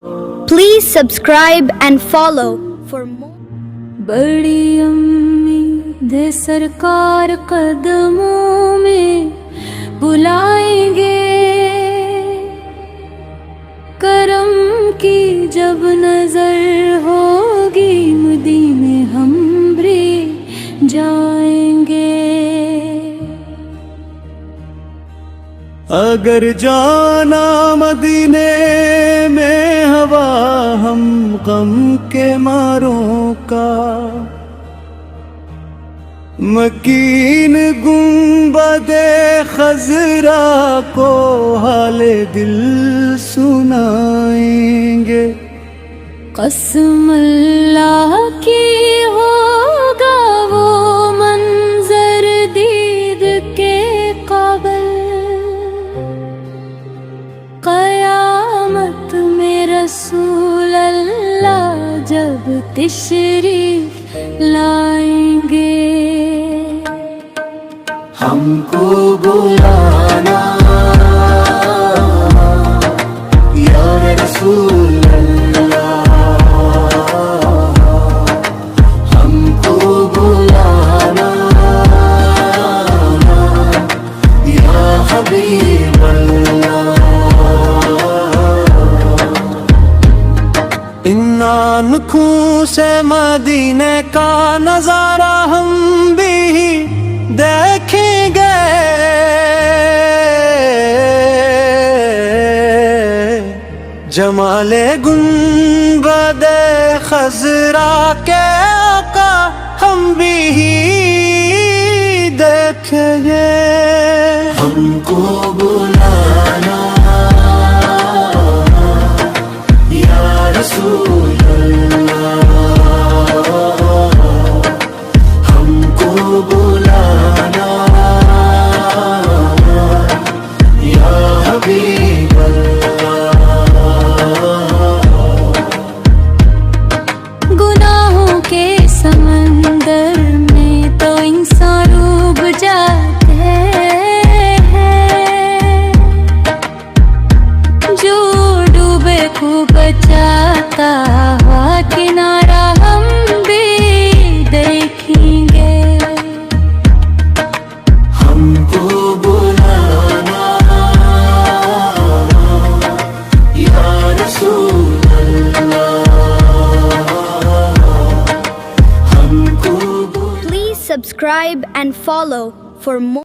Please subscribe and follow for more. बड़ी उम्मीद सरकार कदमों में बुलाएंगे, करम की जब नजर होगी मदीने हम भी जाएंगे। अगर जाना मदीने में हवा हम गम के मारों का, मकीन गुंबदे खजरा को हाले दिल सुनाएंगे। कसम अल्लाह की होगा वो मंजर दीद के काबिल, क़यामत में रसूल अल्लाह जब तशरीफ लाएंगे। हमको बुलाना या रसूल अल्लाह, हमको बुलाना या हबीब अल्लाह। इन आँखों से मदीने का नजारा हम भी देखेंगे, जमाले गुंबदे खजरा के आका हम भी देखेंगे। हमको बुलाना या रसूल अल्लाह, हमको बुलाना या हबीब अल्लाह। गुनाहों के समंदर में तो इंसान डूब जाते हैं, जो डूबे को बचाता हुआ किनारा हम भी देखेंगे। हमको बुलाना या रसूल अल्लाह, हमको Please subscribe and follow for more.